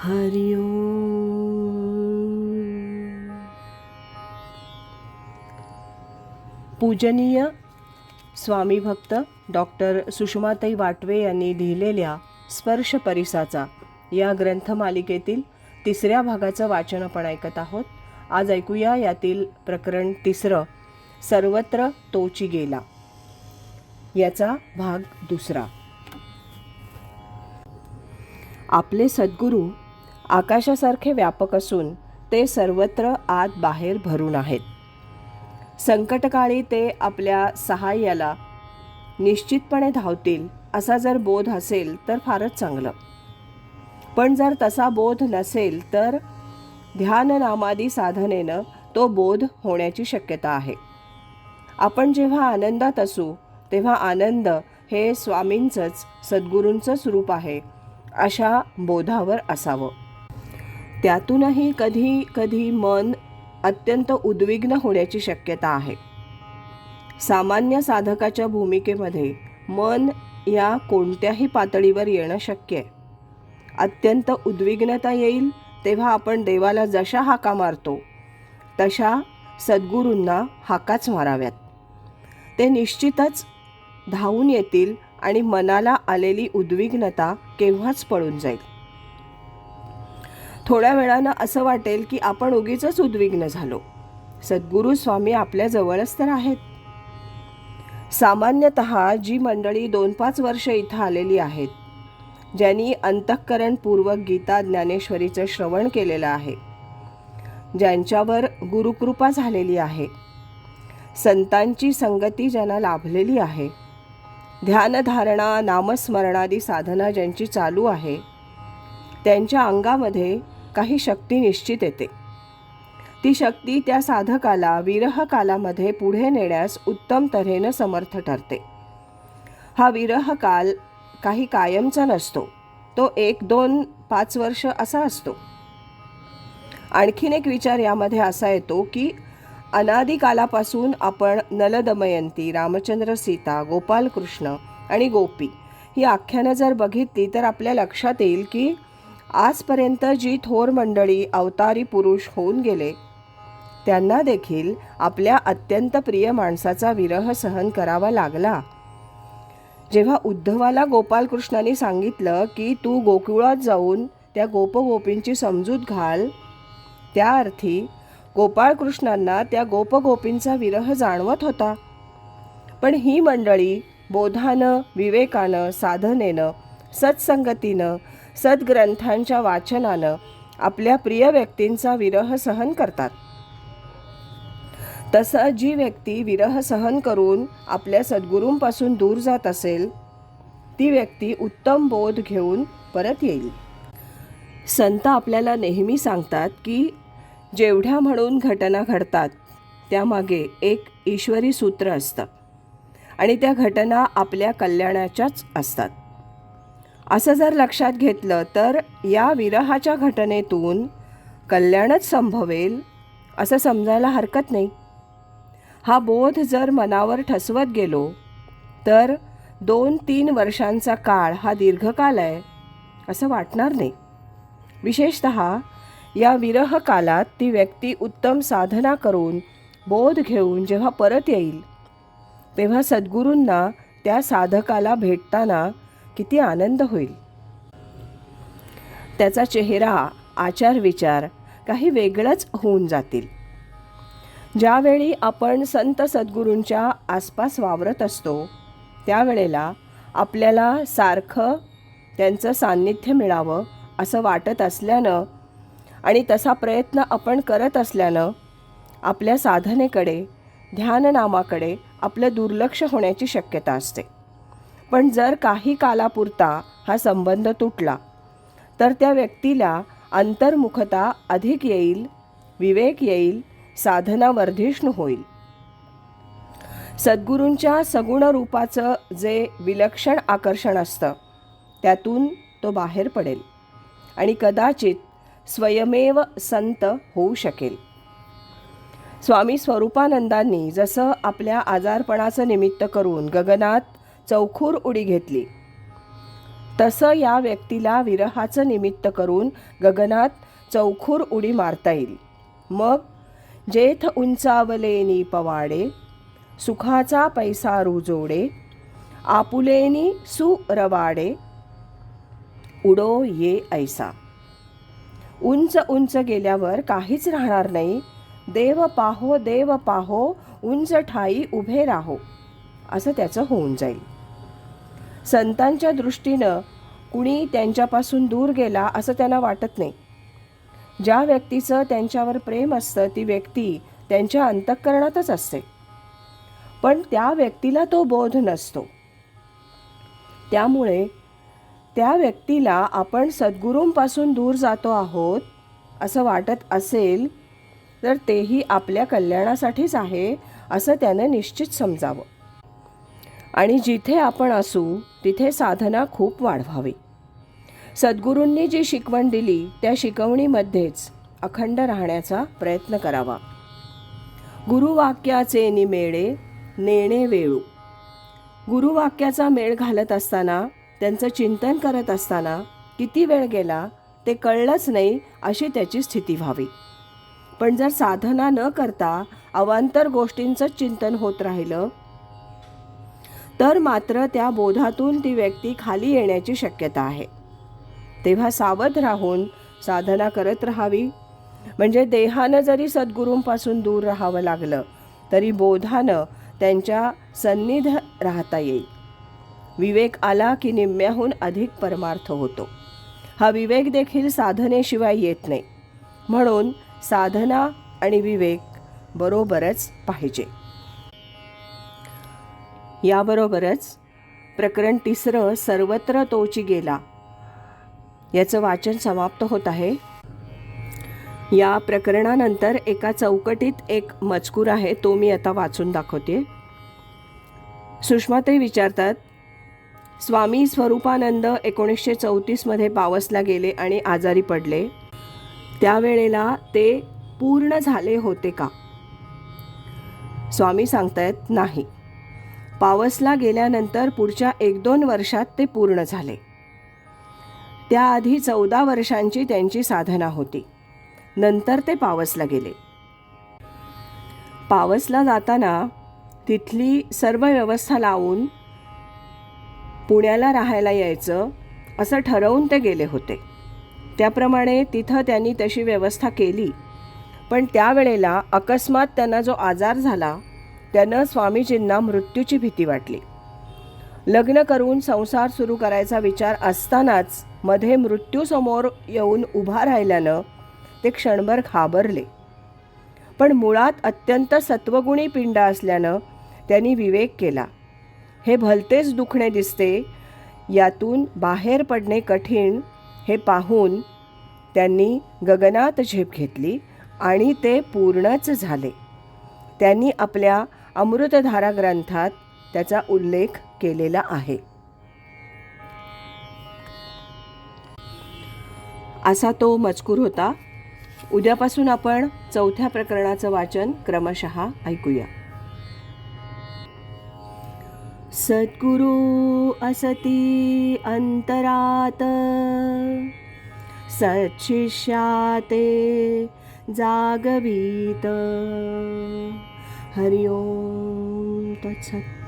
हरि ओम। पूजनीय स्वामी भक्त डॉक्टर सुषमाताई वाटवे यांनी लिहिलेल्या स्पर्श परिसाचा या ग्रंथमालिकेतील तिसऱ्या भागाचं वाचन आपण ऐकत आहोत. आज ऐकूया यातील प्रकरण 3, सर्वत्र तोची गेला, याचा भाग 2. आपले सद्गुरू आकाशासारखे व्यापक असून ते सर्वत्र आत बाहेर भरून आहेत. संकटकाळी ते आपल्या सहाय्याला निश्चितपणे धावतील असा जर बोध असेल तर फारच चांगलं. पण जर तसा बोध नसेल तर ध्याननामादी साधनेनं तो बोध होण्याची शक्यता आहे. आपण जेव्हा आनंदात असू तेव्हा आनंद हे स्वामींचंच सद्गुरूंचंच रूप आहे अशा बोधावर असावं. त्यातूनही कधी कधी मन अत्यंत उद्विग्न होण्याची शक्यता आहे. सामान्य साधकाच्या भूमिकेमध्ये मन या कोणत्याही पातळीवर येणं शक्य आहे. अत्यंत उद्विग्नता येईल तेव्हा आपण देवाला जशा हाका मारतो तशा सद्गुरूंना हाकाच माराव्यात. ते निश्चितच धावून येतील आणि मनाला आलेली उद्विग्नता केव्हाच पळून जाईल. थोड्या वेळानं असं वाटेल की आपण उगीचच उद्विग्न झालो. सद्गुरू स्वामी आपल्या जवळच तर आहेत. सामान्यतः जी मंडळी 2-5 वर्ष इथं आलेली आहेत, ज्यांनी अंतःकरणपूर्वक गीता ज्ञानेश्वरीचं श्रवण केलेलं आहे, ज्यांच्यावर गुरुकृपा झालेली आहे, संतांची संगती ज्यांना लाभलेली आहे, ध्यानधारणा नामस्मरणादी साधना ज्यांची चालू आहे, त्यांच्या अंगामध्ये काही शक्ती निश्चित येते. ती शक्ती त्या साधकाला विरह कालामध्ये पुढे नेण्यास उत्तम तऱ्हेनं समर्थ ठरते. हा विरह काल काही कायमचा नसतो, तो 1, 2, 5 वर्ष असा असतो. आणखीन एक विचार यामध्ये असा येतो की अनादिकालापासून आपण नलदमयंती, रामचंद्र सीता, गोपालकृष्ण आणि गोपी ही आख्यानं जर बघितली तर आपल्या लक्षात येईल की आजपर्यंत जी थोर मंडळी अवतारी पुरुष होऊन गेले त्यांना देखील आपल्या अत्यंत प्रिय माणसाचा विरह सहन करावा लागला. जेव्हा उद्धवाला गोपालकृष्णाने सांगितलं की तू गोकुळात जाऊन त्या गोपगोपींची समजूत घाल, त्या अर्थी गोपाळकृष्णांना त्या गोपगोपींचा विरह जाणवत होता. पण ही मंडळी बोधानं, विवेकानं, साधनेनं, सत्संगतीनं, सद्ग्रंथांच्या वाचनानं आपल्या प्रिय व्यक्तींचा विरह सहन करतात. तसं जी व्यक्ती विरह सहन करून आपल्या सद्गुरूंपासून दूर जात असेल ती व्यक्ती उत्तम बोध घेऊन परत येईल. संत आपल्याला नेहमी सांगतात की जेवढ्या म्हणून घटना घडतात त्यामागे एक ईश्वरी सूत्र असतं आणि त्या घटना आपल्या कल्याणाच्याच असतात. असं जर लक्षात घेतलं तर या विरहाच्या घटनेतून कल्याणच संभवेल असं समजायला हरकत नाही. हा बोध जर मनावर ठसवत गेलो तर 2-3 वर्षांचा काळ हा दीर्घकाल आहे असं वाटणार नाही. विशेषतः या विरह कालात ती व्यक्ती उत्तम साधना करून बोध घेऊन जेव्हा परत येईल तेव्हा सद्गुरूंना त्या साधकाला भेटताना किती आनंद होईल. त्याचा चेहरा, आचार विचार काही वेगळंच होऊन जातील. ज्यावेळी आपण संत सद्गुरूंच्या आसपास वावरत असतो त्यावेळेला आपल्याला सारखं त्यांचं सान्निध्य मिळावं असं वाटत असल्यानं आणि तसा प्रयत्न आपण करत असल्यानं आपल्या साधनेकडे, ध्याननामाकडे आपलं दुर्लक्ष होण्याची शक्यता असते. पण जर काही कालापुरता हा संबंध तुटला तर त्या व्यक्तीला अंतर्मुखता अधिक येईल, विवेक येईल, साधना वर्धिष्णू होईल. सद्गुरूंच्या सगुण रूपाचं जे विलक्षण आकर्षण असतं त्यातून तो बाहेर पडेल आणि कदाचित स्वयमेव संत होऊ शकेल. स्वामी स्वरूपानंदांनी जसं आपल्या आजारपणाचं निमित्त करून गगनात चौखूर उडी घेतली तसं या व्यक्तीला विरहाचं निमित्त करून गगनात चौखूर उडी मारता येईल. मग जेथ उंचावलेनी पवाडे, सुखाचा पैसा रुजोडे, आपुलेनी सुरवाडे, उडो ये ऐसा. उंच उंच गेल्यावर काहीच राहणार नाही. देव पाहो उंच ठाई उभे राहो, असं त्याचं होऊन जाईल. संतांच्या दृष्टीनं कुणी त्यांच्यापासून दूर गेला असं त्यांना वाटत नाही. ज्या व्यक्तीचं त्यांच्यावर प्रेम असतं ती व्यक्ती त्यांच्या अंतःकरणातच असते, पण त्या व्यक्तीला तो बोध नसतो. त्यामुळे त्या व्यक्तीला आपण सद्गुरूंपासून दूर जातो आहोत असं वाटत असेल तर तेही आपल्या कल्याणासाठीच आहे असं त्यानं निश्चित समजावं. आणि जिथे आपण असू तिथे साधना खूप वाढवावी. सद्गुरूंनी जी शिकवण दिली त्या शिकवणीमध्येच अखंड राहण्याचा प्रयत्न करावा. गुरुवाक्याचे निमेळे नेणे वेळू. गुरुवाक्याचा मेळ घालत असताना, त्यांचं चिंतन करत असताना किती वेळ गेला ते कळलंच नाही अशी त्याची स्थिती व्हावी. पण जर साधना न करता अवांतर गोष्टींचंच चिंतन होत राहिलं तर मात्र त्या बोधातून ती व्यक्ती खाली येण्याची शक्यता आहे. तेव्हा सावध राहून साधना करत राहावी. म्हणजे देहानं जरी सद्गुरूंपासून दूर राहावं लागलं तरी बोधानं त्यांच्या सन्निध राहता येईल. विवेक आला की निम्म्याहून अधिक परमार्थ होतो. हा विवेक देखील साधनेशिवाय येत नाही. म्हणून साधना आणि विवेक बरोबरच पाहिजे. याबरोबरच प्रकरण 3 सर्वत्र तोची गेला याचं वाचन समाप्त होत आहे. या प्रकरणानंतर एका चौकटीत एक मजकूर आहे, तो मी आता वाचून दाखवते. सुषमाताई विचारतात, स्वामी स्वरूपानंद 1934 पावसला गेले आणि आजारी पडले. त्यावेळेला ते पूर्ण झाले होते का? स्वामी सांगतायत नाही. पावसला गेल्यानंतर पुढच्या 1-2 वर्षात ते पूर्ण झाले. त्याआधी 14 वर्षांची त्यांची साधना होती. नंतर ते पावसला गेले. पावसला जाताना तिथली सर्व व्यवस्था लावून पुण्याला राहायला यायचं असं ठरवून ते गेले होते. त्याप्रमाणे तिथं त्यांनी तशी व्यवस्था केली. पण त्यावेळेला अकस्मात त्यांना जो आजार झाला त्यानं स्वामीजींना मृत्यूची भीती वाटली. लग्न करून संसार सुरू करायचा विचार असतानाच मध्ये मृत्यू समोर येऊन उभा राहिल्यानं ते क्षणभर घाबरले. पण मुळात अत्यंत सत्वगुणी पिंड असल्यानं त्यांनी विवेक केला. हे भलतेच दुखणे दिसते, यातून बाहेर पडणे कठीण हे पाहून त्यांनी गगनात झेप घेतली आणि ते पूर्णच झाले. त्यांनी आपल्या अमृतधारा ग्रंथात त्याचा उल्लेख केलेला आहे. असा तो मजकूर होता. उद्यापासून आपण 4थ्या प्रकरणाचं वाचन क्रमशः ऐकूया. सद्गुरु असती अंतरात, सत्शिष्याते जागवीत. हरि ओम तत्सत.